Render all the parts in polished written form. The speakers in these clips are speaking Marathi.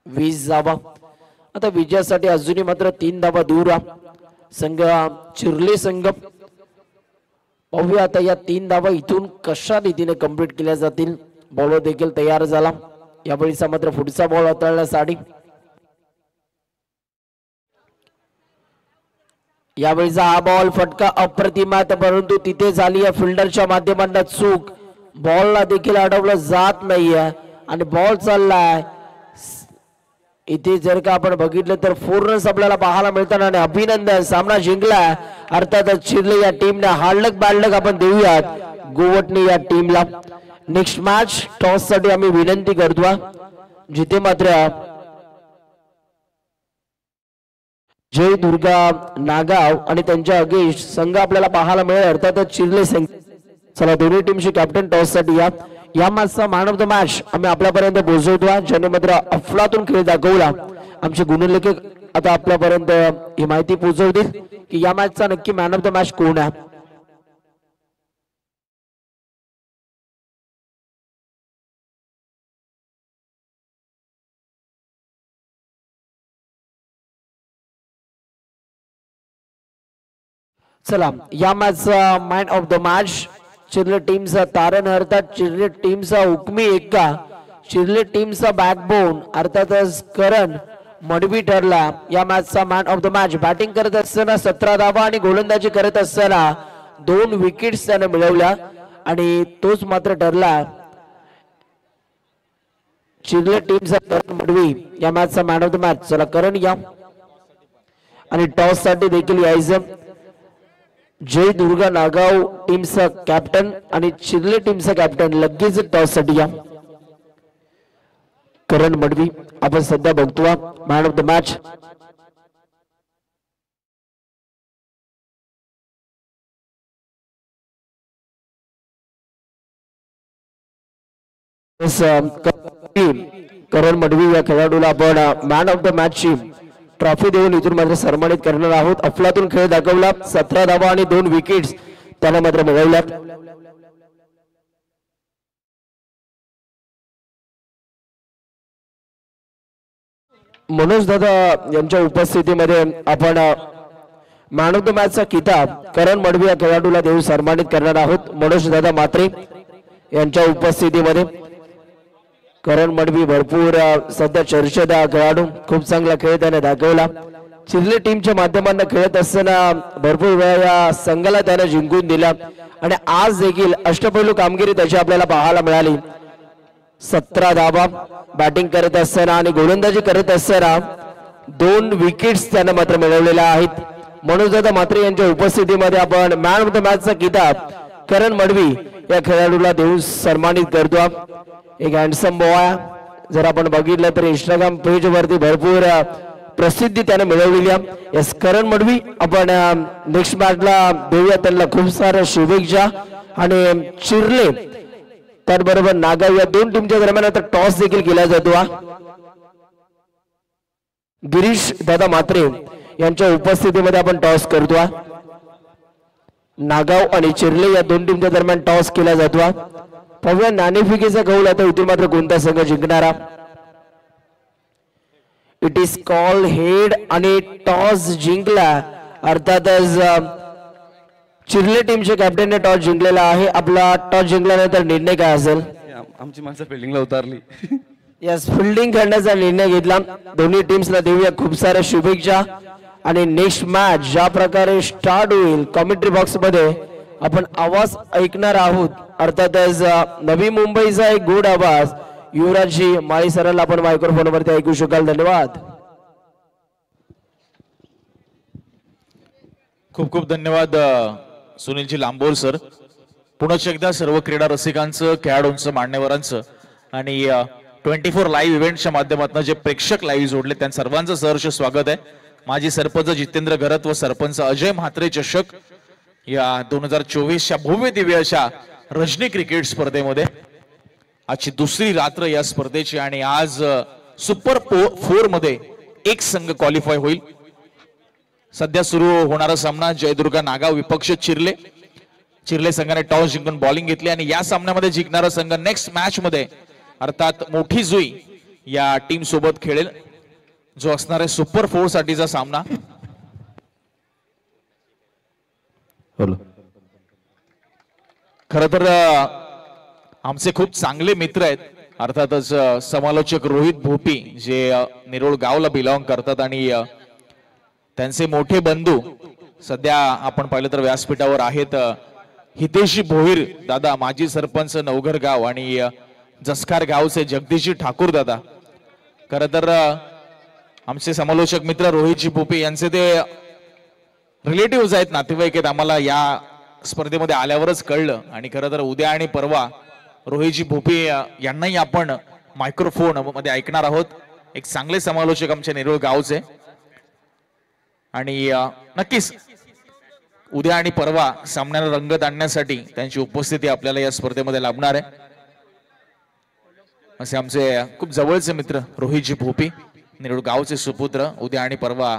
20 धावा। आता विजयासाठी अजूनही मात्र 3 धावा दूर संघ चिर्ले संघ। पाहूया आता या 3 धावा इथून कशा रीतीने कंप्लीट केल्या जातील। बॉलर देखील तयार झाला। यावेळीचा मात्र पुढचा बॉल हाताळण्यासाठी यावेळीचा हा बॉल फटका अप्रतिम आहे, परंतु तिथे झाली आहे फिल्डरच्या माध्यमातून चूक। बॉलला देखील अडवलं जात नाहीये आणि बॉल चाललाय इथे। जर का आपण बघितलं तर 4 रन्स आपल्याला पाहायला मिळतात आणि अभिनंदन, सामना जिंकलाय। अर्थातच चिर्ले या टीमने हार्डलक बॅडलक आपण देऊयात गोवटणे या टीमला। नेक्स्ट मॅच टॉस साठी आम्ही विनंती करतो, जिथे मात्र जय दुर्गा नागाव आणि त्यांच्या अगेन्स्ट संघ आपल्याला पाहायला मिळेल, अर्थातच चिर्ले संघ। चला दोन्ही टीमचे कॅप्टन टॉस साठी या मॅचचा मॅन ऑफ द मॅच आम्ही आपल्यापर्यंत पोहोचवतो, ज्याने मात्र अफलातून खेळ दाखवला। आमचे गुणलेखक आता आपल्यापर्यंत ही माहिती पोहोचवतील की या मॅचचा नक्की मॅन ऑफ द मॅच कोण आहे। चला या मॅचचा मॅन ऑफ द मॅच चिर्ले टीमचा तारण अर्थात चिर्ले टीमचा हुकमी एक्का, चिर्ले टीमचा बॅकबोन अर्थातच करण मडवी ठरला या मॅचचा man of the match. Batting करत असताना 17 धावा आणि गोलंदाजी करत असताना 2 विकेट्स त्याने मिळवल्या आणि तोच मात्र ठरला चिर्ले टीमचा करण मडवी या मॅचचा मॅन ऑफ द मॅच। चला करण या आणि टॉस साठी देखील यायचं। जय दुर्गा नागाव टीमचा कॅप्टन आणि चिर्ले टीमचा कॅप्टन लगेच टॉस साठी या। करण मडवी आपण सध्या बघतो मॅन ऑफ द मॅच। करण मडवी या खेळाडूला आपण मॅन ऑफ द मॅच ची ट्रॉफी देऊन इथून मात्र सन्मानित करणार आहोत। अफलातून खेळ दाखवला, 17 धावा आणि 2 विकेट्स त्याने मात्र मिळवल्या। मनोज दादा यांच्या उपस्थितीमध्ये आपण मॅन ऑफ द मॅचचा किताब करण मडवी या खेळाडूला देऊन सन्मानित करणार आहोत। मनोज दादा मात्रे यांच्या उपस्थितीमध्ये करण मडवी भरपूर सध्या चर्चेत खेळाडू, खूप चांगला खेळ त्याने दाखवला। चिर्ले टीमच्या माध्यमातून खेळत असताना भरपूर वेळा या संघाला त्याने जिंकून दिला आणि आज देखील अष्टपैलू कामगिरी त्याची आपल्याला पाहायला मिळाली। 17 धावा बॅटिंग करत असताना आणि गोलंदाजी करत असताना 2 विकेट्स त्याने मात्र मिळवलेल्या आहेत। मनोजदादा मात्रे यांच्या उपस्थितीमध्ये आपण मॅन ऑफ द मॅचचा किताब करण मडवी या खेळाडूला देऊन सन्मानित करतो। एक हँडसम बॉय, जर आपण बघितलं तर इंस्टाग्राम पेज वरती भरपूर प्रसिद्धी त्याने मिळवलेली आहे। एस करण मडवी आपण नेक्स्ट मॅचला देऊया त्यांना खूप साऱ्या शुभेच्छा। आणि चिर्ले त्याचबरोबर नागाव या 2 टीमच्या दरम्यान आता टॉस देखील केला जातो। गिरीश दादा मात्रे यांच्या उपस्थितीमध्ये आपण टॉस करतो। नागाव आणि चिर्ले या 2 टीमच्या दरम्यान टॉस केला जातो। पाहूया नाणेफेकीचा कौल आता इथून मात्र कोणता संघ जिंकणारा। इट इज कॉल हेड आणि टॉस जिंकला अर्थातच चिर्ले टीमचे कॅप्टनने टॉस जिंकलेला आहे। आपला टॉस जिंकल्यानंतर निर्णय काय असेल? आमची माणसं फिल्डिंगला उतारली। यस, फिल्डिंग करण्याचा निर्णय घेतला। दोन्ही टीम्सला देऊया खूप साऱ्या शुभेच्छा आणि नेक्स्ट मॅच ज्या प्रकारे स्टार्ट होईल कमेंट्री बॉक्स मध्ये आपण आवाज ऐकणार आहोत। अर्थातच नवी मुंबईचा एक गोड आवाज युवराजजी माळी सरांना आपण मायक्रोफोन वरती ऐकू शकाल। धन्यवाद। खूप खूप धन्यवाद सुनीलजी लांबोर सर। पुन्हा एकदा सर्व क्रीडा रसिकांचं, खेळाडूंचं, मान्यवरांचं आणि 24 लाईव्ह इव्हेंटच्या माध्यमातून जे प्रेक्षक लाईव्ह जोडले त्यांचं सर्वांचं सहर्ष स्वागत आहे। माजी सरपंच जितेंद्र घरत व सरपंच अजय म्हात्रे चषक या 2024च्या भव्य दिव्य अशा रजनी क्रिकेट स्पर्धेमध्ये आजची दुसरी रात्र या स्पर्धेची आणि आज सुपर 4 मध्ये एक संघ क्वालिफाय होईल। सध्या सुरू होणारा सामना जयदुर्गा नागाव विपक्ष चिर्ले। चिर्ले संघाने टॉस जिंकून बॉलिंग घेतली आणि या सामन्यामध्ये जिंकणारा संघ नेक्स्ट मॅच मध्ये अर्थात मोठी जुई या टीम सोबत खेळेल, जो असणार आहे सुपर 4 साठीचा सामना. खर तर आमचे खूप चांगले मित्र आहेत, अर्थातच समालोचक रोहित भोपी जे निरोळ गावला बिलॉंग करतात आणि त्यांचे मोठे बंधू सध्या आपण पाहिलं तर व्यासपीठावर आहेत. हितेशी भोईर दादा, माजी सरपंच नवघर गाव आणि जसकार गावचे जगदीशजी ठाकूर दादा. खर तर आमचे समालोचक मित्र रोहितजी भोपी यांचे ते रिलेटिव्ह आहेत, नातेवाईक आहेत, आम्हाला या स्पर्धेमध्ये आल्यावरच कळलं. आणि खरं तर उद्या आणि परवा रोहितजी भोपी यांनाही आपण मायक्रोफोन मध्ये ऐकणार आहोत. एक चांगले समालोचक आमच्या निरोळ गावचे आणि नक्कीच उद्या आणि परवा सामन्याला रंगत आणण्यासाठी त्यांची उपस्थिती आपल्याला या स्पर्धेमध्ये लाभणार आहे. असे आमचे खूप जवळचे मित्र रोहितजी भोपी, निरोळ गावचे सुपुत्र, उद्या आणि परवा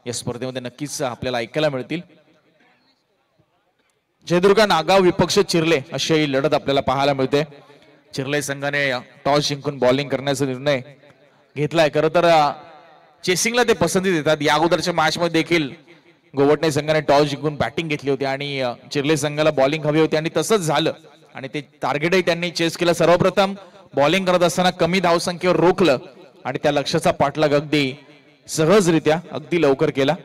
या स्पर्धेमध्ये नक्कीच आपल्याला ऐकायला मिळतील. जयदुर्गा नागाव विपक्ष चिर्ले अशी ही लढत आपल्याला पाहायला मिळते. चिर्ले संघाने टॉस जिंकून बॉलिंग करण्याचा निर्णय घेतलाय. खरं तर चेसिंगला ते पसंती देतात. या अगोदरच्या मॅच मध्ये देखील गोवटणे संघाने टॉस जिंकून बॅटिंग घेतली होती आणि चिर्ले संघाला बॉलिंग हवी होती आणि तसंच झालं आणि ते टार्गेटही त्यांनी चेस केलं. सर्वप्रथम बॉलिंग करत असताना कमी धावसंख्येवर रोखलं आणि त्या लक्ष्याचा पाठलाग अगदी सहजरित्या अगदी लवकर केला.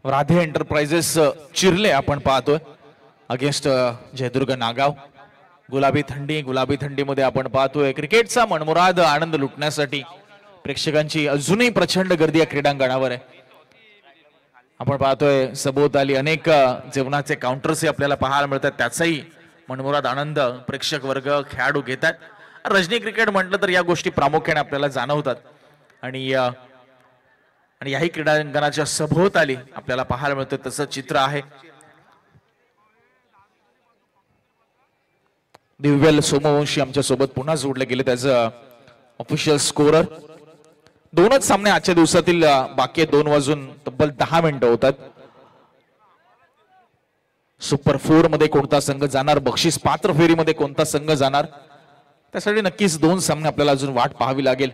राधे एंटरप्राइजेस चिर्ले आपण पाहतोय अगेन्स्ट जयदुर्गा नागाव. गुलाबी थंडीमध्ये आपण पाहतोय क्रिकेटचा मनमुराद आनंद लुटण्यासाठी प्रेक्षकांची अजूनही प्रचंड गर्दी या क्रीडांगणावर आहे. आपण पाहतोय सभोवताली अनेक जेवणाचे काउंटर्स आपल्याला पाहायला मिळतात. त्याचाही मनमुराद आनंद प्रेक्षक वर्ग खेळाडू घेतात. रजनी क्रिकेट म्हटलं तर या गोष्टी प्रामुख्याने आपल्याला जाणवतात आणि याही क्रीडांगणाच्या सभोवताली आपल्याला पाहायला मिळतं तसं चित्र आहे. दिव्यल सोमवंशी आमच्या सोबत पुन्हा जोडले गेले, त्याचं ऑफिशियल स्कोरर. दोनच सामने आजच्या दिवसातील बाकी 2 वाजून तब्बल 10 मिनिटं होतात. सुपर 4 मध्ये कोणता संघ जाणार, बक्षीस पात्र फेरीमध्ये कोणता संघ जाणार, त्यासाठी नक्कीच 2 सामने आपल्याला अजून वाट पाहावी लागेल.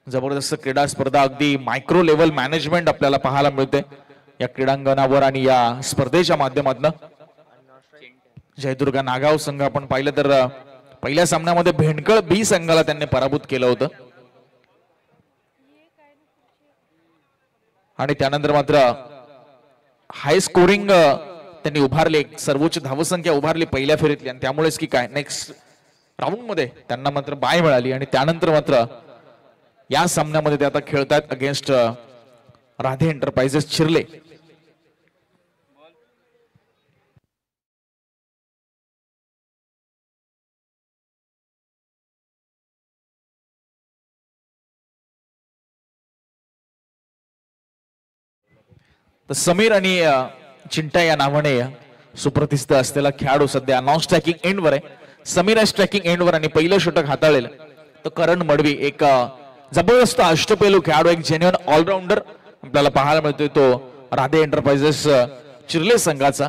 जबरदस्त क्रीडा स्पर्धा, अगदी मायक्रो लेवल मॅनेजमेंट आपल्याला पाहायला मिळते या क्रीडांगणावर आणि या स्पर्धेच्या माध्यमातून. जयदुर्गा नागाव संघ आपण पाहिलं तर पहिल्या सामन्यामध्ये भेंडकळ बी संघाला त्यांनी पराभूत केलं होतं आणि त्यानंतर मात्र हाय स्कोरिंग त्यांनी उभारले, सर्वोच्च धावसंख्या उभारली पहिल्या फेरीतली आणि त्यामुळेच की काय नेक्स्ट राऊंड मध्ये त्यांना मात्र बाय मिळाली आणि त्यानंतर मात्र या सामन्यामध्ये ते आता खेळतात अगेन्स्ट राधे एंटरप्राइजेस चिर्ले. तर समीर आणि चिंटा या नावाने सुप्रसिद्ध असलेला खेळाडू सध्या नॉन स्ट्रायकिंग एंडवर आहे. समीर आहे स्ट्रायकिंग एंडवर आणि पहिलं षटक हाताळेल तर करण मडवी, एक जबरदस्त अष्टपैलू खेळाडू, एक जेन्युइन ऑलराऊंडर आपल्याला पाहायला मिळतोय तो राधे एंटरप्राइजेस चिर्ले संघाचा.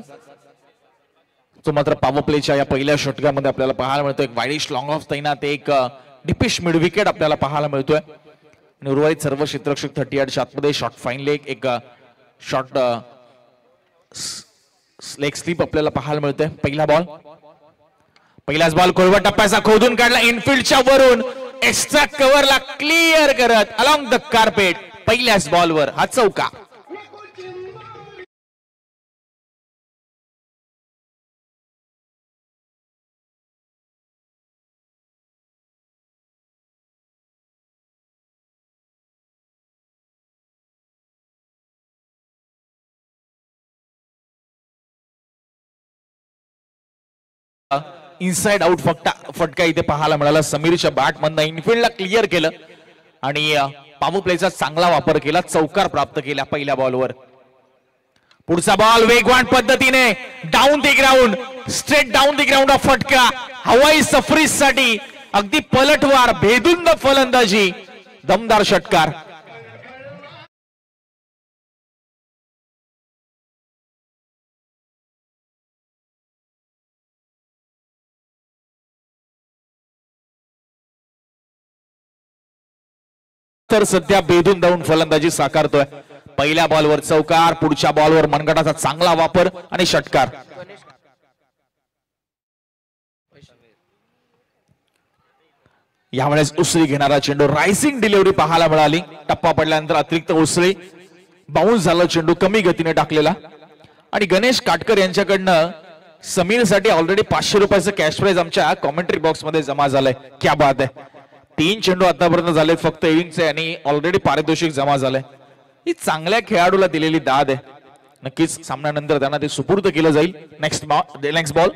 तो मात्र पॉवर प्लेच्या या पहिल्या षटकामध्ये आपल्याला पाहायला मिळतोय. एक वाईडिश लॉंग ऑफ तैनात, एक डिपिश मिड विकेट आपल्याला पाहायला मिळतोय. उर्वरित सर्व क्षेत्ररक्षक 38 आतमध्ये शॉर्ट फाईन लेग, एक शॉर्ट लेग स्लिप आपल्याला पाहायला मिळतोय. पहिलाच बॉल खोलवा टप्प्याचा खोदून काढला, इनफिल्डच्या वरून एक्स्ट्रा कव्हरला क्लिअर करत अलॉंग द कार्पेट पहिल्याच बॉलवर हा चौका. इनसाइड आउट फटका इथे पाहायला मिळाला. समीरच्या बॅट मधनं इनफिल्डला क्लिअर केलं आणि पॉवर प्लेचा चांगला वापर केला, चौकार प्राप्त केला पहिल्या बॉलवर. पुढचा बॉल वेगवान पद्धतीने down the ground, straight down the ground of फटका हवाई सफरीसाठी अगदी पलटवार भेदुंद फलंदाजी, दमदार षटकार. तर सध्या बेधून धावून फलंदाजी साकारतोय. पहिल्या बॉलवर चौकार, पुढच्या बॉलवर मनगटाचा चांगला वापर आणि षटकार. यावेळेस उसळी घेणारा चेंडू, रायझिंग डिलिव्हरी पाहायला मिळाली. टप्पा पडल्यानंतर अतिरिक्त उसळी, बाउन्स झाला चेंडू कमी गतीने टाकलेला. आणि गणेश काटकर यांच्याकडनं समीर साठी ऑलरेडी 500 रुपयाचं कॅश प्राइज आमच्या कॉमेंट्री बॉक्स मध्ये जमा झालंय. क्या बात आहे. 3 चेंडू आतापर्यंत झाले फक्त इनिंगचे आणि ऑलरेडी पारितोषिक जमा झालंय. ही चांगल्या खेळाडूला दिलेली दाद आहे. नक्कीच सामन्यानंतर त्यांना ते सुपूर्द केलं जाईल. Next ball.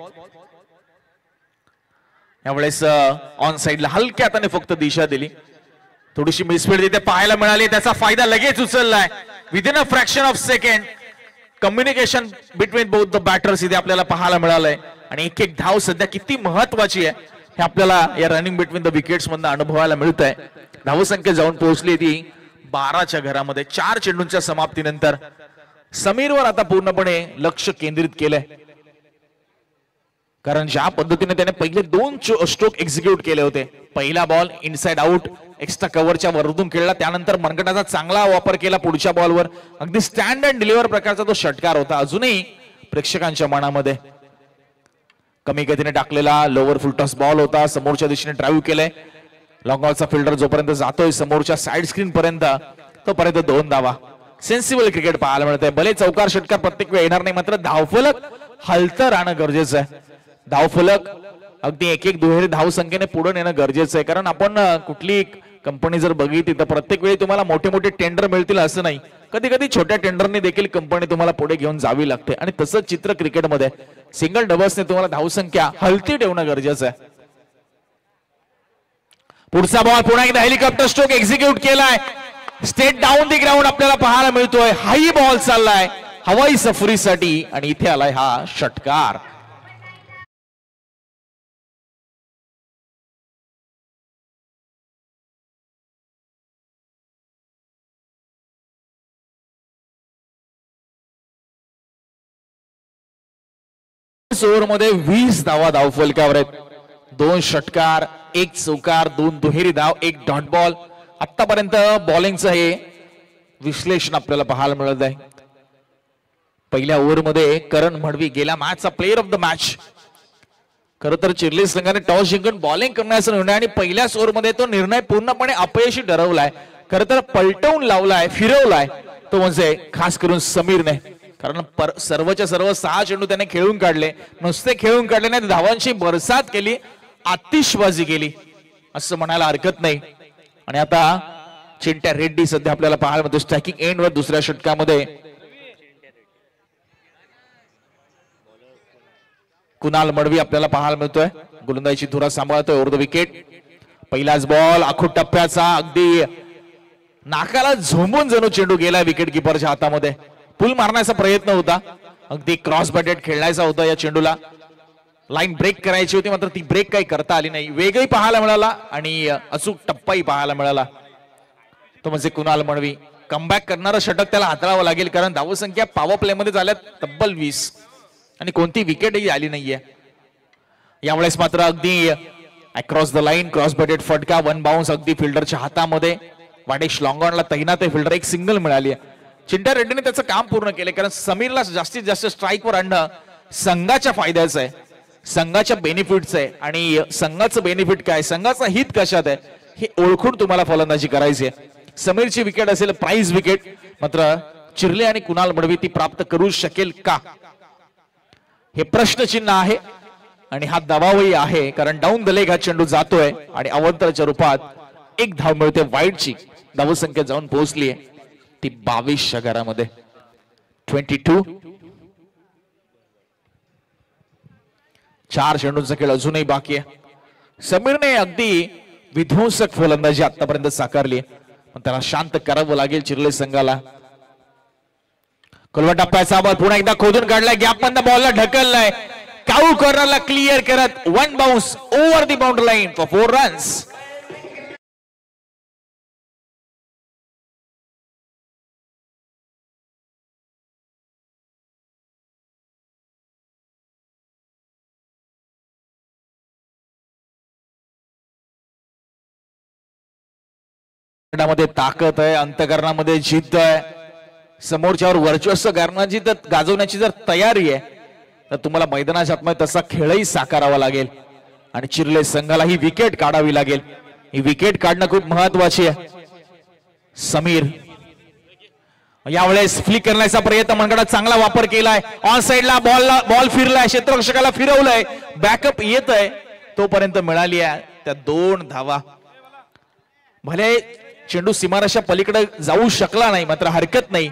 यावेळेस ऑन साइडला हलक्या हाताने फक्त दिशा दिली. थोडीशी मिसफील्ड तिथे पाहायला मिळाली. त्याचा फायदा लगेच उचललाय. Within a fraction of second communication between both the batters इथे आपल्याला पाहायला मिळालंय. आणि एक एक धाव सध्या किती महत्वाची आहे हे आपल्याला या रनिंग बिटवीन द विकेट्स मधून अनुभवायला मिळत आहे. धावसंख्या जाऊन पोहोचली ती 12च्या घरामध्ये. 4 चेंडूंच्या समाप्तीनंतर समीरवर आता पूर्णपणे लक्ष केंद्रित केलंय. कारण ज्या पद्धतीने त्याने पहिले 2 स्ट्रोक एक्झिक्यूट केले होते. पहिला बॉल इनसाइड आउट एक्स्ट्रा कव्हरच्या वरतून खेळला, त्यानंतर मनगटाचा चांगला वापर केला. पुढच्या बॉलवर अगदी स्टँड अँड डिलिव्हर प्रकारचा तो षटकार होता. अजूनही प्रेक्षकांच्या मनामध्ये कमी गतीने टाकलेला लोअर फुलटॉस बॉल होता. समोरच्या दिशेने ड्राईव्ह केलंय. लॉंग बॉलचा फिल्डर जोपर्यंत जातोय समोरच्या साइड स्क्रीन पर्यंत तोपर्यंत 2 धावा. सेन्सिबल क्रिकेट पाहायला मिळतंय. भले चौकार षटकार प्रत्येक वेळ येणार नाही, मात्र धावफलक हलतं राहणं गरजेचं आहे. धावफलक अगदी एक दुहेरी धावसंख्येने पुढे नेणं गरजेचं आहे. कारण आपण कुठली कंपनी जर बघितली तर प्रत्येक वेळी तुम्हाला मोठे मोठे टेंडर मिळतील असं नाही. कधी कधी छोट्या टेंडरने देखील कंपनी तुम्हाला पुढे घेऊन जावी लागते. आणि तसंच चित्र क्रिकेटमध्ये सिंगल डबल्सने तुम्हाला धावसंख्या हलती ठेवणं गरजेचं आहे. पुढचा बॉल पुन्हा एकदा हेलिकॉप्टर स्ट्रोक एक्झिक्यूट केलाय. स्टेट डाऊन दी ग्राउंड आपल्याला पाहायला मिळतोय. हाई बॉल चाललाय हवाई सफरीसाठी आणि इथे आलाय हा षटकार. ओव्हरमध्ये 20 धावा धावफलकावर आहेत. 2 षटकार, 1 चौकार, 2 दुहेरी धाव, 1 डॉट बॉल. आतापर्यंत बॉलिंगचं हे विश्लेषण आपल्याला पाहायला मिळत आहे. पहिल्या ओव्हरमध्ये करण मडवी गेल्या मॅचचा प्लेअर ऑफ द मॅच. खरं तर चिर्ली संघाने टॉस जिंकून बॉलिंग करण्याचा निर्णय आणि पहिल्याच ओव्हरमध्ये तो निर्णय पूर्णपणे अपयशी ठरवलाय. खरं तर पलटवून लावलाय, फिरवलाय तो म्हणजे खास करून समीरने. कारण सर्वच्या सर्व 6 चेंडू त्याने खेळून काढले. नुसते खेळून काढले नाही, धावांची बरसात केली, आतिषबाजी केली असं म्हणायला हरकत नाही. आणि आता चिंट्या रेड्डी सध्या आपल्याला पाहायला मिळतो स्ट्रायकिंग एंड वर दुसऱ्या षटकामध्ये. कुणाल मडवी आपल्याला पाहायला मिळतोय. गोलंदाजीची धुरा सांभाळतोय ओव्हर द विकेट. पहिलाच बॉल आखूड टप्प्याचा, अगदी नाकाला झोंबून जणू चेंडू गेला विकेट किपरच्या हातामध्ये. पुल मारण्याचा प्रयत्न होता, अगदी क्रॉस बॅटेड खेळायचा होता या चेंडूला. लाईन ब्रेक करायची होती मात्र ती ब्रेक काही करता आली नाही. वेगही पाहायला मिळाला आणि अचूक टप्पाही पाहायला मिळाला. तो म्हणजे कुणाल मडवी. कमबॅक करणारं षटक त्याला हाताळावं लागेल कारण धावसंख्या पॉवर प्ले मध्ये झाल्यात तब्बल 20 आणि कोणती विकेटही आली नाहीये. यावेळेस मात्र अगदी across the line cross batted फटका, 1 बाउन्स अगदी फिल्डरच्या हातामध्ये. वाडेश लॉंगॉनला तैनात आहे फिल्डर. 1 सिंगल मिळाली आहे. चिंट्या रेड्डीने त्याचं काम पूर्ण केले कारण समीरला जास्तीत जास्त स्ट्राईकवर आणणं संघाच्या फायद्याचं आहे, संघाच्या बेनिफिटचं आहे. आणि संघाचं बेनिफिट काय, संघाचा हित कशात आहे हे ओळखून तुम्हाला फलंदाजी करायची आहे. समीरची विकेट असेल प्राइज विकेट, मात्र चिर्ले आणि कुणाल मडवी ती प्राप्त करू शकेल का हे प्रश्नचिन्ह आहे. आणि हा दबावही आहे कारण डाऊन द लेग हा चेंडू जातोय आणि अवंतरच्या रूपात 1 धाव मिळते. वाईटची धावसंख्या जाऊन पोहोचली आहे ती 22च्या घरामध्ये. 22. 4 चेंडूंचा खेळ अजूनही बाकी आहे. समीरने अगदी विध्वंसक फलंदाजी आतापर्यंत साकारली, पण त्याला शांत करावं लागेल चिर्ले संघाला. खोलवा टप्प्याचा बॉल पुन्हा एकदा खोदून काढलाय, गॅप मधला बॉलला ढकललाय. काऊ कॉर्नरला क्लिअर करत 1 bounce over the boundary line for 4 runs. मध्ये ताकद आहे, अंतकरणामध्ये जिद्द आहे, समोरच्यावर वर्चस्व गाजवण्याची जर तयारी आहे तर तुम्हाला मैदानाच्या आतमध्ये तसा खेळही साकारावा लागेल आणि चिर्ले संघाला ही विकेट काढावी लागेल. ही विकेट काढणं खूप महत्वाची आहे. समीर यावेळेस फ्लिक करण्याचा प्रयत्न, मनगडात चांगला वापर केलाय, ऑन साइडला बॉल फिरलाय, क्षेत्ररक्षकाला फिरवलंय, बॅकअप येत आहे, तोपर्यंत मिळाली आहे त्या 2 धावा. भले चेंडू सीमारेषा पलीकडे जाऊ शकला नाही, मात्र हरकत नाही,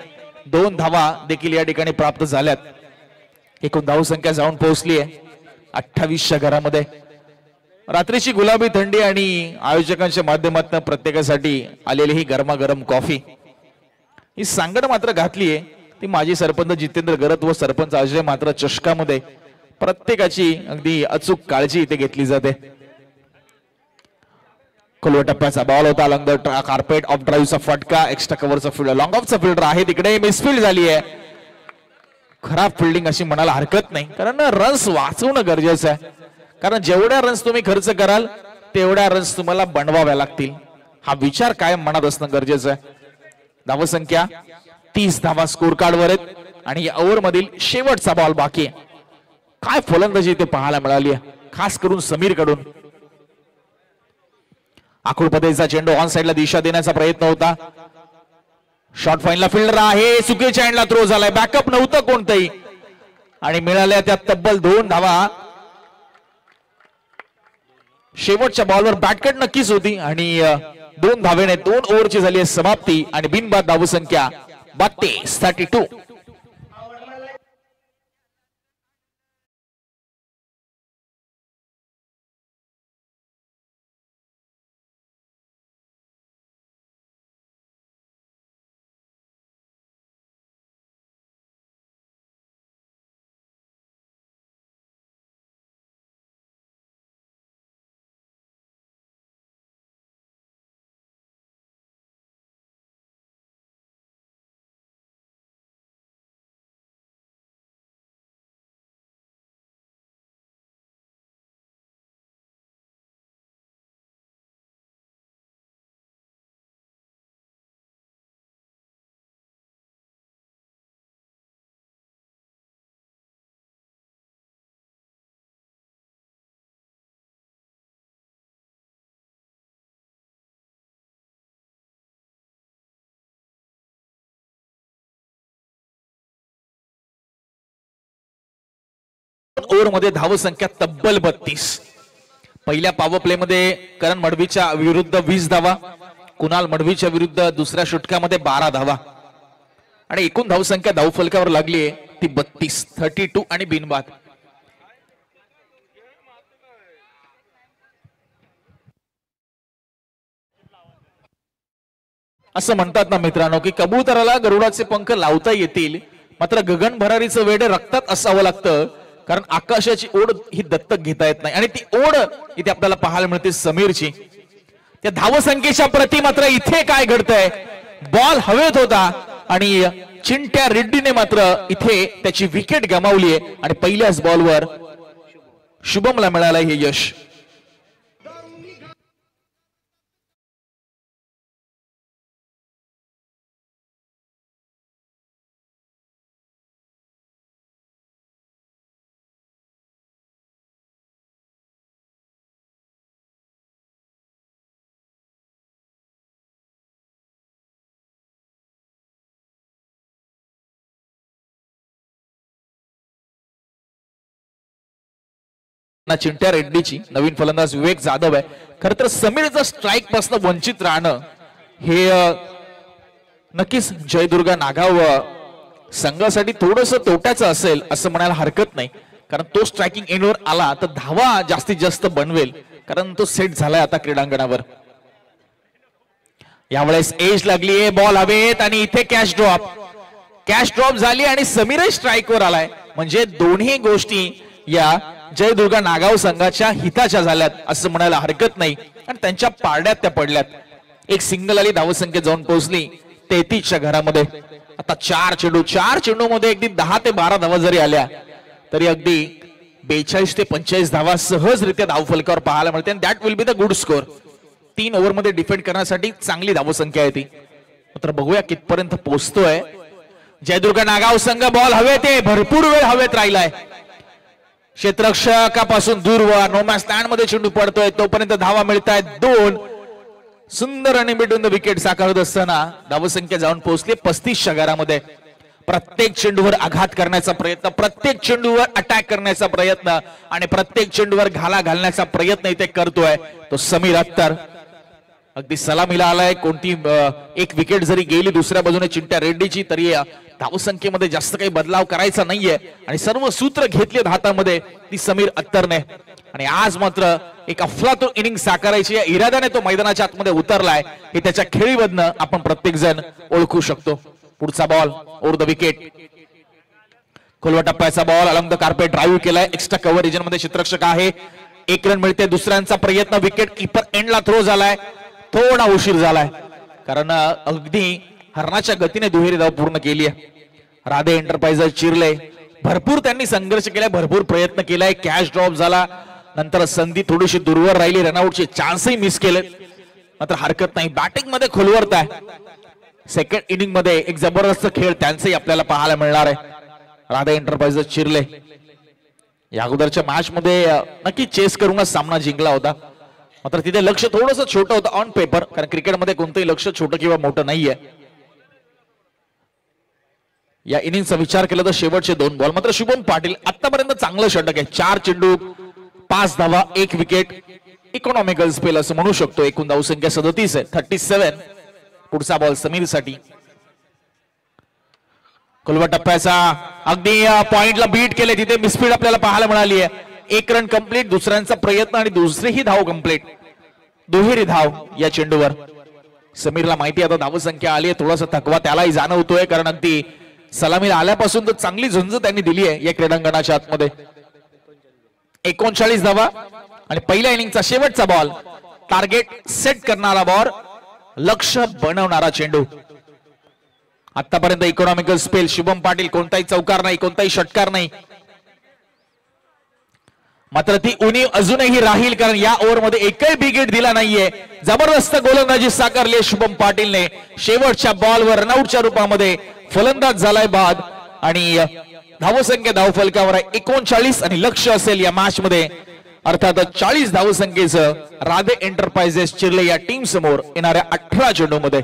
2 धावा देखील या ठिकाणी प्राप्त झाल्यात. एकूण धावसंख्या जाऊन पोहोचली आहे 28च्या घरामध्ये. रात्रीची गुलाबी थंडी आणि आयोजकांच्या माध्यमातून प्रत्येकासाठी आलेली ही गरमागरम कॉफी, ही सांगड मात्र घातली आहे ती माजी सरपंच जितेंद्र गरत व सरपंच अजय मात्र चषकामध्ये. प्रत्येकाची अगदी अचूक काळजी इथे घेतली जाते. खोलवर टप्प्याचा बॉल होता, लॉंग द कार्पेट ऑफ ड्राईव्हचा फटका, एक्स्ट्रा कव्हरचा फिल्डर, लॉंग ऑफचा फिल्डर आहे तिकडे, मिसफील्ड झाली आहे. खराब फिल्डिंग अशी म्हणायला हरकत नाही, कारण रन्स वाचवणं गरजेचं आहे. कारण जेवढ्या रन्स तुम्ही खर्च कराल तेवढ्या रन्स तुम्हाला बनवाव्या लागतील, हा विचार कायम मनात असणं गरजेचं आहे. धावसंख्या 30 धावा स्कोर कार्डवर आहेत आणि या ओव्हर मधील शेवटचा बॉल बाकी आहे. काय फलंदाजी इथे पाहायला मिळाली आहे, खास करून समीर कडून. आखूड पद्धतीचा चेंडू ऑन साइडला दिशा देण्याचा प्रयत्न होता, शॉर्ट फाईनला फिल्डर आहे, चुकीच्या एंडला थ्रो झालाय, बॅकअप नव्हतं कोणतंही आणि मिळाल्या त्या तब्बल 2 धावा. शेवटच्या बॉलवर बॅटकट नक्कीच होती आणि 2 धावेने 2 ओव्हरची झाली आहे समाप्ती आणि बिनबाद धावसंख्या 32. ओव्हर मध्ये धावसंख्या तब्बल 32. पहिल्या पॉवर प्ले मध्ये करण मडवीच्या विरुद्ध 20 धावा, कुणाल मडवीच्या विरुद्ध दुसऱ्या षटकामध्ये 12 धावा आणि एकूण धावसंख्या धावफलकावर लागली आहे ती 32 आणि बिनबाद. असं म्हणतात ना मित्रांनो की कबुतराला गरुडाचे पंख लावता येतील, मात्र गगन भरारीचं वेडे रक्तात असावं लागतं, कारण आकाशाची ओढ ही दत्तक घेता येत नाही आणि ती ओढ इथे आपल्याला पाहायला मिळते समीरची. त्या धावसंख्येच्या प्रती मात्र इथे काय घडतंय, बॉल हवेत होता आणि चिंट्या रेड्डीने मात्र इथे त्याची विकेट गमावली आहे आणि पहिल्याच बॉलवर शुभमला मिळालंय हे यश. चिंट्या रेड्डीची नवीन फलंदाज विवेक जाधव आहे. खर तर समीरचं स्ट्राईक पासून वंचित राहणं हे नक्कीच जयदुर्गा नागाव संघासाठी थोडस तोट्याचं असेल असं म्हणायला हरकत नाही, कारण तो स्ट्रायकिंग एंडवर आला तर धावा जास्तीत जास्त बनवेल, कारण तो सेट झालाय आता क्रीडांगणावर. यावेळेस एज लागलीये, बॉल हवेत आणि इथे कॅच ड्रॉप झाली आणि समीर स्ट्राईकवर आलाय, म्हणजे दोन्ही गोष्टी या जयदुर्गा नागाव संघाच्या हिताच्या झाल्यात असं म्हणायला हरकत नाही आणि त्यांच्या पारड्यात त्या पडल्यात। एक सिंगल आली, धावसंख्या जाऊन पोहोचली 33च्या घरामध्ये। आता चार चेंडू मध्ये अगदी 10 ते 12 धावा जरी आल्या तरी अगदी 42 ते 45 धावा सहजरित्या धावफलकावर पाहायला मिळते आणि that will be the good score. 3 over मध्ये डिफेंड करण्यासाठी चांगली धावसंख्या आहे ती। मात्र बघूया कितपर्यंत पोहोचतोय जयदुर्गा नागाव संघ। बॉल हवेत आहे, भरपूर वेळ हवेत राहिलाय, क्षेत्ररक्षकापासून दूर व नो मॅच स्टँड मध्ये चेंडू पडतोय, तोपर्यंत धावा मिळतायत 2। सुंदर आणि मिडून द विकेट साकारत असताना धावसंख्या जाऊन पोहोचली 35च्या घरामध्ये। प्रत्येक चेंडूवर आघात करण्याचा प्रयत्न, प्रत्येक चेंडूवर अटॅक करण्याचा प्रयत्न आणि प्रत्येक चेंडूवर घाला घालण्याचा प्रयत्न इथे करतोय तो समीर अख्तर। अगदी सलामीला आलाय। कोणती एक विकेट जरी गेली दुसऱ्या बाजूने चिंट्या रेड्डीची तरी धावसंख्येमध्ये जास्त काही बदलाव करायचा नाहीये आणि सर्व सूत्र घेतलेत हातामध्ये ती समीर अख्तरने। आणि आज मात्र एक अफलातून इनिंग साकारायची या इराद्याने तो मैदानाच्या आतमध्ये उतरलाय हे त्याच्या खेळीमधनं आपण प्रत्येक जण ओळखू शकतो। पुढचा बॉल ओव्हर द विकेट, खोलवा टप्प्याचा ball along the carpet drive केलाय, एक्स्ट्रा कव्हर रिजन मध्ये क्षेत्ररक्षक आहे, 1 रन मिळते। दुसऱ्यांचा प्रयत्न, विकेट कीपर एंडला थ्रो झालाय, थोडा उशीर झालाय कारण अगदी हरणाच्या गतीने दुहेरी धाव पूर्ण केली आहे। राधे एंटरप्राइजेस चिरले, भरपूर त्यांनी संघर्ष केलाय, भरपूर प्रयत्न केलाय, कॅच ड्रॉप झाला, नंतर संधी थोडीशी दूरवर राहिली, रनआउटचे चान्सही मिस केले, मात्र हरकत नाही। बॅटिंग मध्ये खोलवरत आहे, सेकंड इनिंग मध्ये एक जबरदस्त खेळ त्यांचाही आपल्याला पाहायला मिळणार आहे। राधे एंटरप्राइजेस चिरले या अगोदरच्या मॅच मध्ये नक्की चेस करूनच सामना जिंकला होता, मात्र तिथे लक्ष थोडंसं छोटं होतं ऑन पेपर, कारण क्रिकेटमध्ये कोणतंही लक्ष छोटं किंवा मोठं नाहीये। या इनिंगचा विचार केला तर शेवटचे 2 बॉल मात्र शुभम पाटील आतापर्यंत चांगलं षटक आहे, 4 चेंडू 5 धावा 1 विकेट, इकॉनॉमिकल स्पेल असं म्हणू शकतो। एकूण धावसंख्या 37 आहे, 37। पुढचा बॉल समीर साठी, खोलवा टप्प्याचा अगदी पॉइंटला बीट केले, तिथे मिसफीड आपल्याला पाहायला मिळाली आहे। 1 रन कंप्लीट, दुसऱ्यांचा प्रयत्न आणि दुसरीही धाव कंप्लीट, दुहेरी धाव या चेंडूवर। समीरला माहिती आता धावसंख्या आली आहे, थोडासा थकवा त्यालाही जाणवतोय कारण अगदी सलामीला आल्यापासून तर चांगली झुंज त्यांनी दिली आहे या क्रीडांगणाच्या आतमध्ये। 39 धावा आणि पहिल्या इनिंगचा शेवटचा बॉल, टार्गेट सेट करणारा बॉल, लक्ष बनवणारा चेंडू। आतापर्यंत इकॉनॉमिकल स्पेल, शुभम पाटील कोणताही चौकार नाही, कोणताही षटकार नाही, मात्र ती उणीव अजूनही राहील कारण या ओव्हर मध्ये एकही विकेट दिला नाहीये। जबरदस्त गोलंदाजी साकारली शुभम पाटीलने, शेवटच्या बॉलवर रनआउटच्या रूपामध्ये फलंदाज झालाय बाद आणि धावसंख्या धावफलकावर 39 आणि लक्ष असेल या मॅच मध्ये अर्थातच 40 धावसंख्येचं राधे एंटरप्राइजेस चिरले या टीम समोर येणाऱ्या 18 चेंडूमध्ये।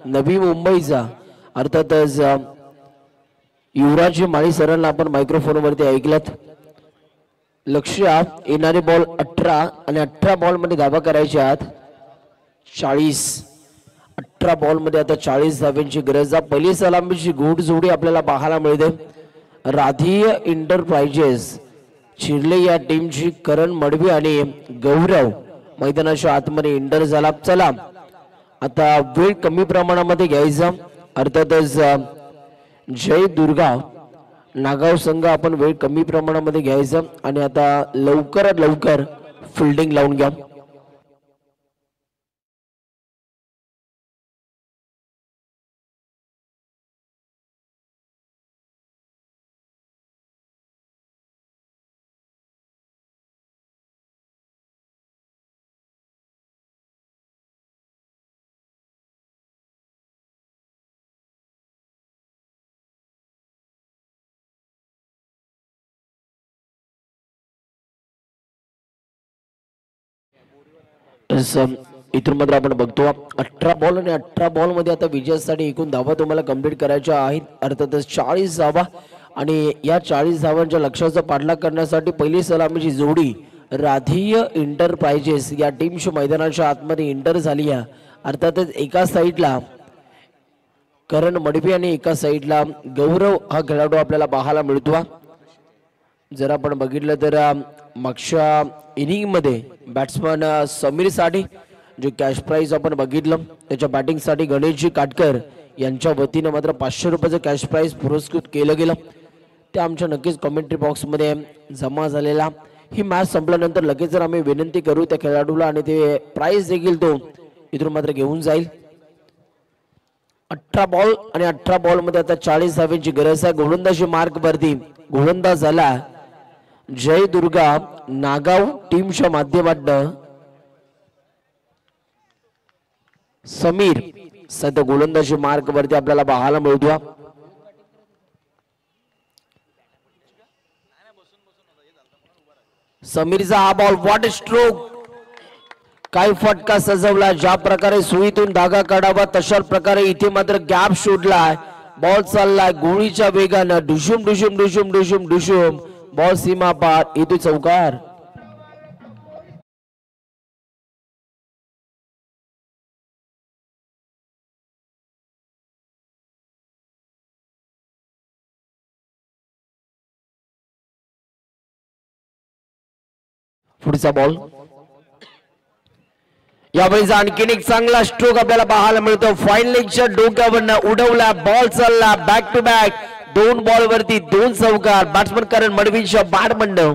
नवी मुंबईचा अर्थातच युवराज माळी सरांना आपण मायक्रोफोन वरती ऐकलत. लक्ष येणारे बॉल 18 आणि 18 बॉल मध्ये धावा करायच्या आहेत 40. 18 बॉल मध्ये आता 40 धाव्यांची गरज आहे. पहिली सलामीची गोड जोडी आपल्याला पाहायला मिळते. राधीय इंटरप्राइजेस चिरले या टीमची करण मडवी आणि गौरव मैदानाच्या आतमध्ये एंटर झाला. चला आता वेळ कमी प्रमाणामध्ये घ्यायचा. अर्थातच जय दुर्गा नागाव संघ आपण वेळ कमी प्रमाणामध्ये घ्यायचा आणि आता लवकरात लवकर फिल्डिंग लावून घ्या. इथून मात्र आपण बघतो 18 बॉल आणि 18 बॉल मध्ये आता विजयासाठी एकूण धावा तुम्हाला कंप्लीट करायच्या आहेत. अर्थातच 40 धावा आणि या 40 धावांच्या लक्ष्याचा पाठलाग करण्यासाठी पहिली सलामीची जोडी राधीय इंटरप्राइजेस या टीमच्या मैदानाच्या आतमध्ये एंटर झाली आहे. अर्थातच एका साईडला करण मडवी आणि एका साईडला गौरव हा खेळाडू आपल्याला पाहायला मिळतो. जर आपण बघितलं तर मागच्या इनिंग मध्ये बॅट्समन समीर साठी जो कॅश प्राइज आपण बघितलं त्याच्या बॅटिंग साठी गणेशजी काटकर यांच्या वतीने मात्र 500 रुपयाचं कॅश प्राइज पुरस्कृत केलं गेलं. ते आमच्या नक्कीच कमेंट्री बॉक्स मध्ये जमा झालेला. ही मॅच संपल्यानंतर लगेच जर आम्ही विनंती करू त्या खेळाडूला आणि ते प्राइज देखील तो इथून मात्र घेऊन जाईल. 18 बॉल आणि 18 बॉल मध्ये आता 40 धाव्यांची गरज आहे. गोलंदाजी मार्क वरती गोलंदाज झाला जय दुर्गा नागाव टीमच्या माध्यमातून समीर सध्या गोलंदाजी मार्क वरती आपल्याला पाहायला मिळतो. समीरचा हा बॉल व्हॉट स्ट्रोक काय फटका सजवला. ज्या प्रकारे सुईतून धागा काढावा तशा प्रकारे इथे मात्र गॅप शोधलाय. बॉल चाललाय गोळीच्या वेगानं डुशुम डुशुम डुशुम डुशुम डुशुम बॉल सीमा पार इथे चौकार. पुढचा बॉल यावेळी आणखीन एक चांगला स्ट्रोक आपल्याला पाहायला मिळतो. फाईन लेगच्या डोक्यावरनं उडवला बॉल चालला बॅक टू बॅक 2 बॉल वरती 2 चौकार. बॅट्समन करण मडवीच्या बॅट मंडळ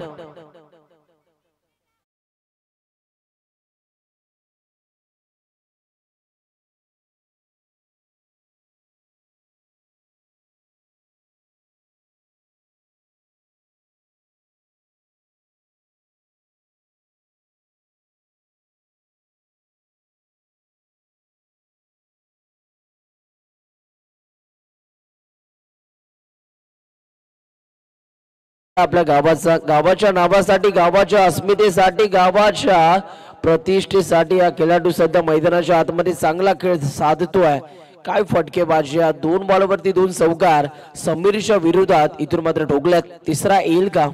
आपल्या गावाच्या नावासाठी गावाच्या अस्मितेसाठी गावाच्या प्रतिष्ठेसाठी हा खेळाडू सध्या मैदानाच्या आतमध्ये चांगला खेळ साधतोय. काय फटकेबाजी. 2 बॉलवरती 2 चौकार समीरच्या विरोधात इथून मात्र ठोकल्यात. तिसरा येईल का.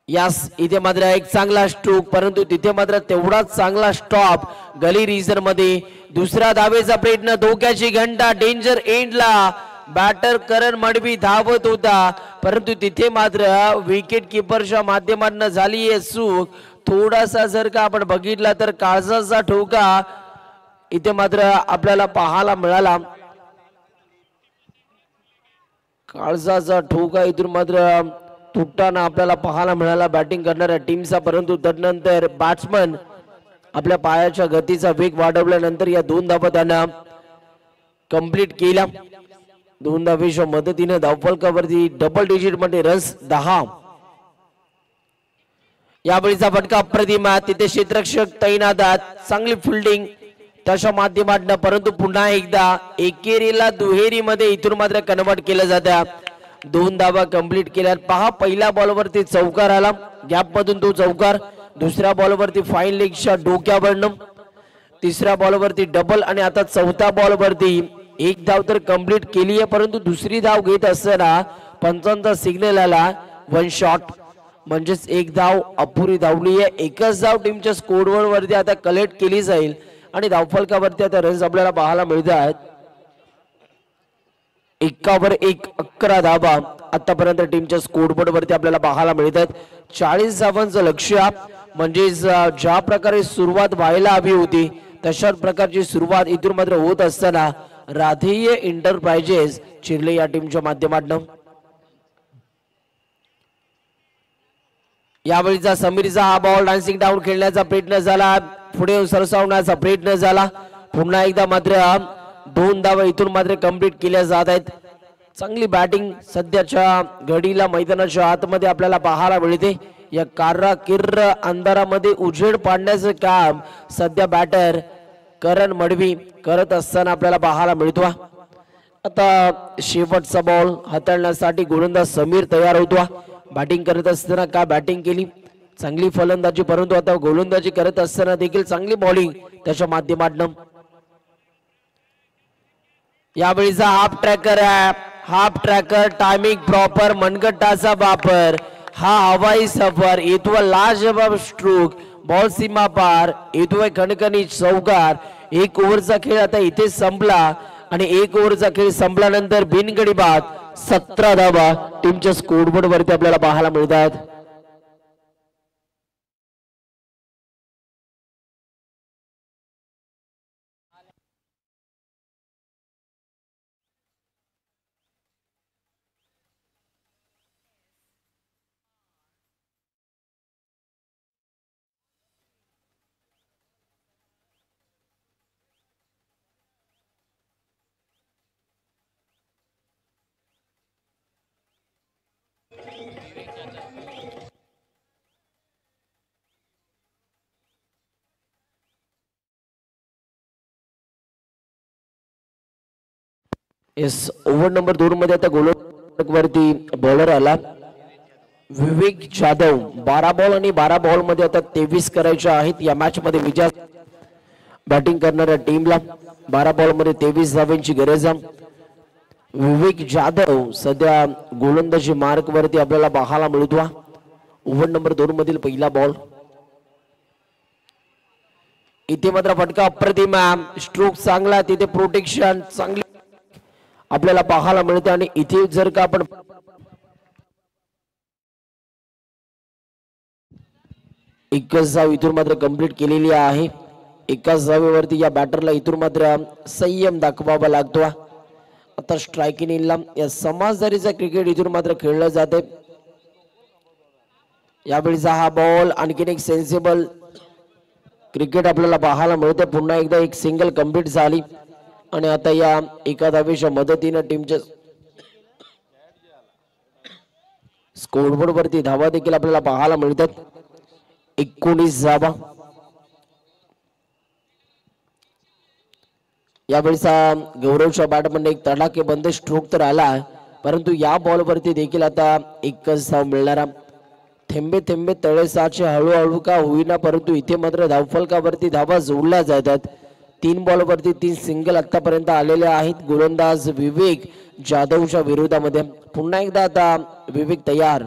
यास इथे मात्र एक चांगला स्ट्रोक परंतु तिथे मात्र तेवढाच चांगला स्टॉप गली रिझन मध्ये. दुसरा धावेचा प्रयत्न धोक्याची घंटा डेंजर एंडला. बॅटर करण मडवी धावत होता परंतु तिथे मात्र विकेट किपरच्या माध्यमातून झाली आहे चूक. थोडासा जर का आपण बघितला तर काळजाचा ठोका इथे मात्र आपल्याला पाहायला मिळाला. काळजाचा ठोका इथून मात्र तुटताना आपल्याला पाहायला मिळाला बॅटिंग करणाऱ्या टीमचा. परंतु तदनंतर बॅट्समन आपल्या पायाच्या गतीचा वेग वाढवल्यानंतर या 2 धावा त्यांना कंप्लीट केल्या. 2 धावेच्या मदतीने धावफलकावरती डबल डिजिट मध्ये रन्स 10. यावेळीचा फटका अप्रतिम. तिथे क्षेत्ररक्षक तैनात चांगली फिल्डिंग त्याच्या माध्यमातून परंतु पुन्हा एकदा एकेरीला दुहेरी मध्ये इथून मात्र कन्वर्ट केलं जातं. 2 धावा कंप्लीट केल्या. पहा पहिल्या बॉलवरती चौकार आला गॅप मधून तो चौकार. दुसऱ्या बॉलवरती फाईन लेगच्या डोक्यावरनं तिसऱ्या बॉलवरती डबल आणि आता चौथ्या बॉलवरती एक धाव तर कंप्लीट केली आहे, परंतु दुसरी धाव घेत असताना पंचांचा सिग्नल आला वन शॉट, म्हणजेच एक धाव अपुरी धावली आहे. एकच धाव टीमच्या स्कोरवर वरती आता कलेक्ट केली जाईल आणि धावफलकावरती आता रन्स आपल्याला पाहायला मिळत आहेत. 1 11 धावा आतापर्यंत टीमच्या स्कोरबोर्ड वरती आपल्याला पाहायला मिळतात. 40 धावांचं लक्ष्य, म्हणजेच ज्या प्रकारे सुरुवात व्हायला हवी होती तशाच प्रकारची सुरुवात इथून मात्र होत असताना राधेय एंटरप्राइजेस चिर्ले या टीमच्या माध्यमातून यावेळीचा समीरचा हा बॉल डान्सिंग डाऊन खेळण्याचा प्रयत्न झाला, पुढे सरसावण्याचा प्रयत्न झाला. पुन्हा एकदा मात्र 2 धावा इथून मात्र कंप्लीट केल्या जात आहेत. चांगली बॅटिंग सध्याच्या घडीला मैदानाच्या आतमध्ये आपल्याला पाहायला मिळते. या कार्रा किर्र अंधारामध्ये उजेड पाडण्याचं काम सध्या बॅटर करण मडवी करत असताना आपल्याला पाहायला मिळतो. आता शेवटचा बॉल हाताळण्यासाठी गोलंदाज समीर तयार होतो. बॅटिंग करत असताना का बॅटिंग केली, चांगली फलंदाजी, परंतु आता गोलंदाजी करत असताना देखील चांगली बॉलिंग त्याच्या माध्यमातून. यावेळीचा हाफ ट्रॅकर आहे, हाफ ट्रॅकर टायमिंग प्रॉपर, मनगटाचा वापर, हा हवाई सफर, येतो लाजवाब स्ट्रोक, बॉल सीमा पार, येतोय खणखणीत चौकार. 1 ओव्हरचा खेळ आता इथे संपला आणि 1 ओव्हरचा खेळ संपल्यानंतर बिनगडी बाद 17 धावा टीमच्या स्कोरबोर्ड वरती आपल्याला पाहायला मिळतात. येस, ओव्हर नंबर 2 मध्ये आता गोलंदाज वरती बॉलर आला विवेक जाधव. 12 बॉल आणि 12 बॉल मध्ये आता 23 करायचे आहेत. या मॅच मध्ये विजय बॅटिंग करणाऱ्या टीमला 12 बॉल मध्ये 23 धावांची गरज आहे. विवेक जाधव सध्या गोलंदाजी मार्क वरती आपल्याला पाहायला मिळतो. ओव्हर नंबर 2 मधील पहिला बॉल, इथे मात्र फटका अप्रतिम, स्ट्रोक चांगला, तिथे प्रोटेक्शन चांगली आपल्याला पाहायला मिळते. आणि इथे जर का आपण एकच धाव इथून मात्र कंप्लीट केलेली आहे. एकाच धावेवरती या बॅटरला इथून मात्र संयम दाखवावा लागतो. आता स्ट्रायकिंग इनला या समजदारीचा क्रिकेट इथून मात्र खेळलं जाते. यावेळीचा हा बॉल आणखीन एक सेन्सिबल क्रिकेट आपल्याला पाहायला मिळते. पुन्हा एकदा एक सिंगल कंप्लीट झाली आणि आता या एका धावेच्या मदतीने टीमच्या स्कोरबोर्ड वरती धावा देखील आपल्याला पाहायला मिळतात. 19 धावा. यावेळीचा गौरवच्या बॅटमध्ये एक तडाखेबंद स्ट्रोक तर आला, परंतु या बॉल वरती देखील आता एकच धाव मिळणार. थेंबे थेंबे तळे साचे, हळूहळू का होईना, परंतु इथे मात्र धावफलकावरती धावा जोडल्या जातात. 3 बॉल वरती 3 सिंगल आतापर्यंत आलेले आहेत गोलंदाज विवेक जाधवच्या विरोधामध्ये. पुन्हा एकदा आता विवेक तयार.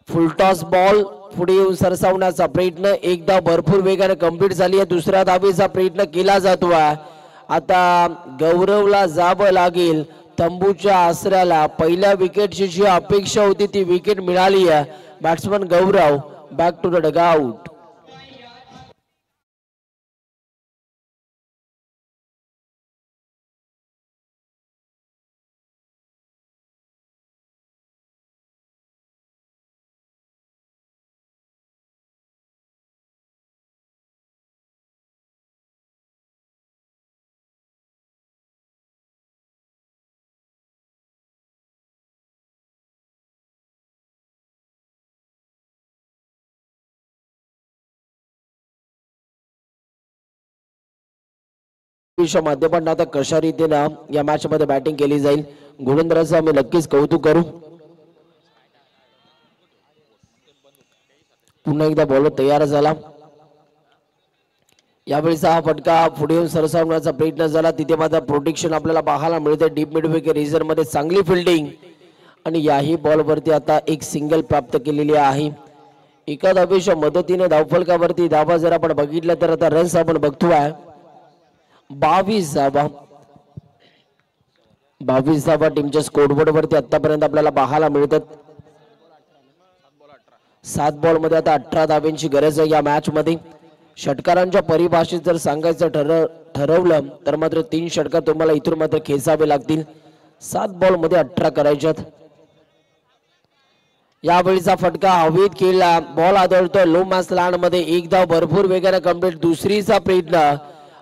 फुलटॉस बॉल पुढे येऊन सरसावण्याचा प्रयत्न, एक धाव भरपूर वेगाने कंप्लीट झाली आहे. दुसऱ्या धावेचा प्रयत्न केला जातो. आता गौरवला जावं लागेल तंबूच्या आसऱ्याला. पहिल्या विकेटची जी अपेक्षा होती ती विकेट मिळाली आहे. Batsman Gaurav back to the dugout. माध्यमातून आता कशा रीतीने या मॅच मध्ये बॅटिंग केली जाईल गोलंदाजाचं आम्ही नक्कीच कौतुक करू. पुन्हा एकदा बॉलर तयार झाला. यावेळीचा हा फटका पुढे येऊन सरसावण्याचा प्रयत्न झाला, तिथे मात्र प्रोटेक्शन आपल्याला पाहायला मिळते. डीप मिडविकेट रिझन मध्ये चांगली फिल्डिंग आणि याही बॉलवरती आता एक सिंगल प्राप्त केलेली आहे. एका धावेच्या मदतीने धावफलकावरती धावा जर आपण बघितलं तर आता रन्स आपण बघतोय 22 धावा. 22 धावा टीमच्या स्कोरबोर्ड वरती आतापर्यंत आपल्याला पाहायला मिळतात. 7 बॉल मध्ये आता 18 धावांची गरज आहे या मॅच मध्ये. षटकारांच्या परिभाषेत जर सांगायचं ठरवलं तर मात्र 3 षटकार तुम्हाला इथून मात्र खेचावे लागतील. 7 बॉल मध्ये 18 करायच्यात. यावेळीचा फटका हवेत खेळला, बॉल आदळतोय लो मॅच लँड मध्ये. एक धाव भरपूर वेगाने कंप्लीट, दुसरीचा प्रयत्न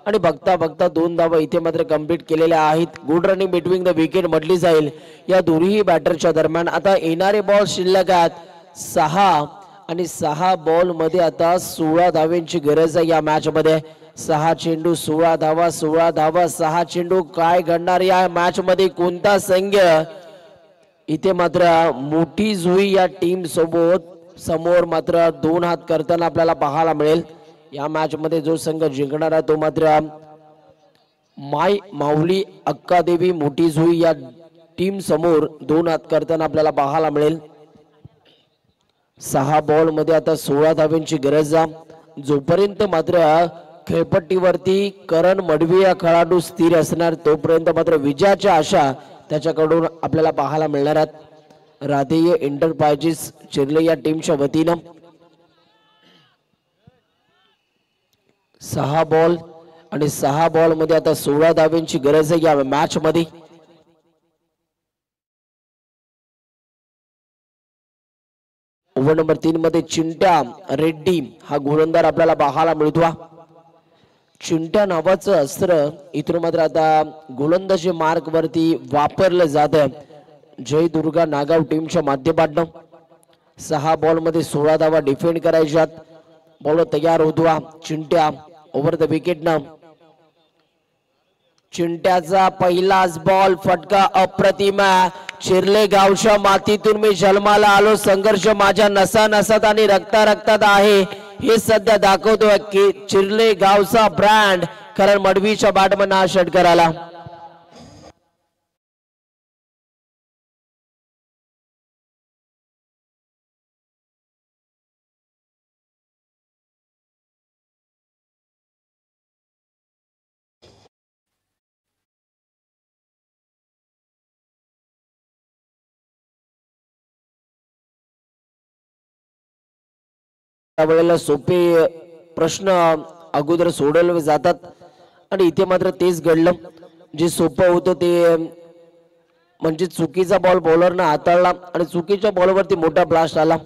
आणि बघता बघता 2 धावा इथे मात्र कंप्लीट केलेल्या आहेत. Good running between the wicket म्हटली जाईल या दोन्ही बॅटरच्या दरम्यान. आता येणारे बॉल शिल्लक आहेत 6 आणि 6 बॉल मध्ये आता 16 धावांची गरज आहे या मॅच मध्ये. 6 चेंडू 16 धावा, 16 धावा 6 चेंडू. काय घडणार या मॅच मध्ये, कोणता संघ इथे मात्र मोठी जुई या टीम सोबत समोर मात्र 2 हात करताना आपल्याला पाहायला मिळेल. या मॅच मध्ये जो संघ जिंकणार आहे तो मात्र माय माऊली अक्कादेवी मोठी जुई या टीम समोर 2 हात करताना आपल्याला पाहायला मिळेल. 6 बॉल मध्ये आता 16 धावांची गरज आहे. जोपर्यंत मात्र खेळपट्टीवरती करण मडवी या खेळाडू स्थिर असणार तोपर्यंत मात्र विजयाच्या आशा त्याच्याकडून आपल्याला पाहायला मिळणार आहेत. राधेय एंटरप्राइजेस चिर्ले या टीमच्या वतीनं 6 बॉल आणि 6 बॉल मध्ये आता 16 धावांची गरज आहे या मॅच मध्ये. ओव्हर नंबर 3 मध्ये चिंट्या रेड्डी हा गोलंदाज आपल्याला पाहायला मिळतो. चिंट्या नावाचं अस्त्र इथून मात्र आता गोलंदाजी मार्क वरती वापरलं जात. जय दुर्गा नागाव टीमच्या माध्यमातून 6 बॉल मध्ये 16 धावा डिफेंड करायच्यात. बॉल तयार होतो चिंट्या ओव्हर द विकेट. चिंट्याचा पहिलाच बॉल, फटका अप्रतिम. चिर्ले गावच्या मातीतून मी जन्माला आलो, संघर्ष माझ्या नसा नसात आणि रक्ता रक्तात आहे हे सध्या दाखवतोय की चिर्ले गावचा ब्रँड. कारण मडवीच्या बॅटमन हा षटकार आला. त्यावेळेला सोपे प्रश्न अगोदर सोडवले जातात आणि इथे मात्र तेच घडलं. जे सोपं होतं ते म्हणजे चुकीचा बॉल बॉलरनं हाताळला आणि चुकीच्या बॉलवरती मोठा ब्लास्ट आला.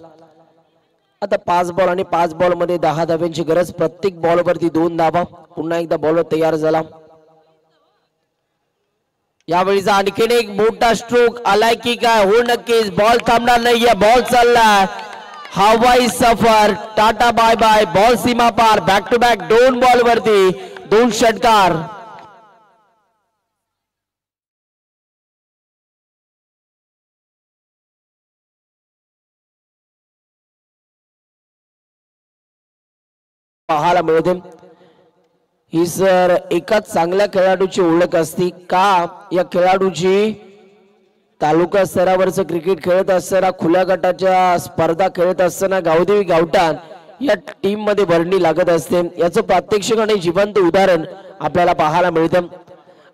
आता 5 बॉल आणि 5 बॉल मध्ये 10 धावांची गरज. प्रत्येक बॉलवरती 2 धावा. पुन्हा एकदा बॉलर तयार झाला. यावेळीचा आणखीन एक मोठा स्ट्रोक आलाय की काय, हो नक्कीच. बॉल थांबणार नाहीये, बॉल चाललाय. हवाई सफर, टाटा बाय बाय. बॉल सीमा पार. बॅक टू बॅक 2 बॉल वरती 2 षटकार. पाहायला मिळते ही सर एकाच चांगल्या खेळाडूची ओळख असती का. या खेळाडूची तालुका स्तरावरचं क्रिकेट खेळत असताना, खुल्या गटाच्या स्पर्धा खेळत असताना गावदेवी गावठाण या टीम मध्ये भरणी लागत असते. याचं प्रात्यक्षिक आणि जिवंत उदाहरण आपल्याला पाहायला मिळतं.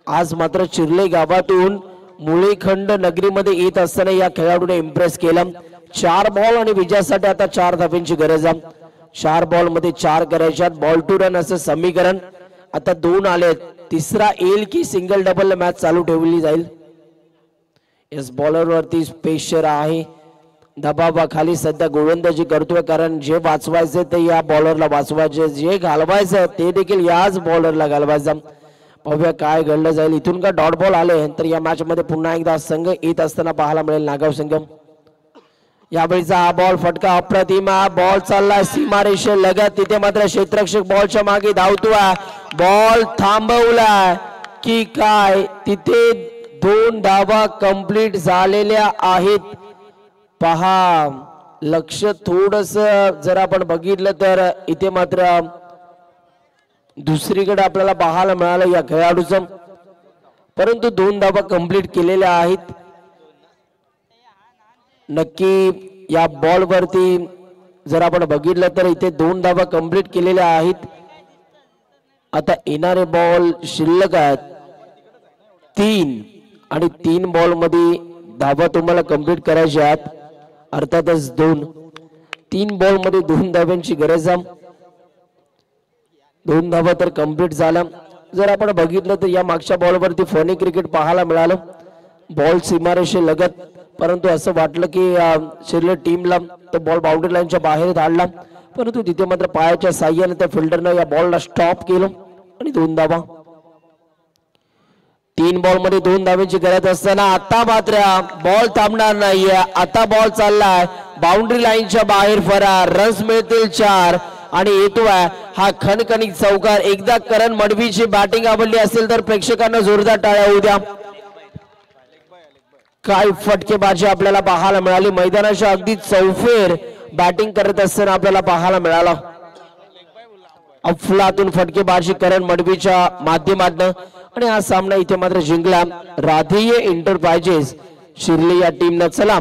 आज मात्र चिर्ले गावातून मुळेखंड नगरीमध्ये येत असताना या खेळाडूने इम्प्रेस केलं. 4 बॉल आणि विजयासाठी आता 4 धावांची गरज आहे. 4 बॉल मध्ये 4 करायच्यात. बॉल टू रन असं समीकरण. आता 2 आले, तिसरा येईल की सिंगल डबल मॅच चालू ठेवली जाईल. यस बॉलर वरती प्रेशर आहे. दबावाखाली सध्या गोलंदाजी करतोय कारण जे वाचवायचे ते या बॉलरला वाचवायचे, जे घालवायचं ते देखील याच बॉलरला घालवायचं. पाहूया काय घडलं जाईल. इथून का डॉट बॉल आले तर या मॅच मध्ये पुन्हा एकदा संघ येत असताना पाहायला मिळेल नागाव संघ. यावेळीचा हा बॉल, फटका अप्रतिम. बॉल चालला सीमारेषे लगत. तिथे मात्र क्षेत्ररक्षक बॉलच्या मागे धावतोय. बॉल थांबवला की काय, तिथे 2 धावा कंप्लीट झालेल्या आहेत. पहा लक्ष थोडस जर आपण बघितलं तर इथे मात्र दुसरीकडे आपल्याला पाहायला मिळालं या खेळाडूचं, परंतु 2 धावा कंप्लीट केलेल्या आहेत. नक्की या बॉल वरती जर आपण बघितलं तर इथे 2 धावा कंप्लीट केलेल्या आहेत. आता येणारे बॉल शिल्लक आहेत 3 आणि 3 बॉल मध्ये धावा तुम्हाला कंप्लीट करायच्या आहेत. अर्थातच 3 बॉल मध्ये 2 धाव्यांची गरज आहे. 2 धावा तर कंप्लीट झाला. जर आपण बघितलं तर या मागच्या बॉलवरती फनी क्रिकेट पाहायला मिळालं. बॉल सीमारेषे लगत, परंतु असं वाटलं की शिरले टीमला तो बॉल बाउंड्री लाईनच्या बाहेर धाडला, परंतु तिथे मात्र पायाच्या साह्याने त्या फिल्डरनं या बॉलला स्टॉप केलं आणि 2 धावा. 3 बॉल मध्ये 2 धाव्यांची गरज असताना आता मात्र बॉल थांबणार नाहीये. आता बॉल चाललाय बाउंड्री लाईनच्या बाहेर फरार. रन्स मिळतील 4 आणि येतोय हा खणखणीत चौकार. एकदा करण मडवीची बॅटिंग आवडली असेल तर प्रेक्षकांना जोरदार टाळ्या होऊ द्या. काय फटकेबाजी आपल्याला पाहायला मिळाली. मैदानाच्या अगदी चौफेर बॅटिंग करत असताना आपल्याला पाहायला मिळाला. अफलातून फटकेबाजी करण मडवीच्या माध्यमातून आणि हा सामना इथे मात्र जिंकला राधेय एंटरप्राइजेस शिर्ली या टीमनं. चला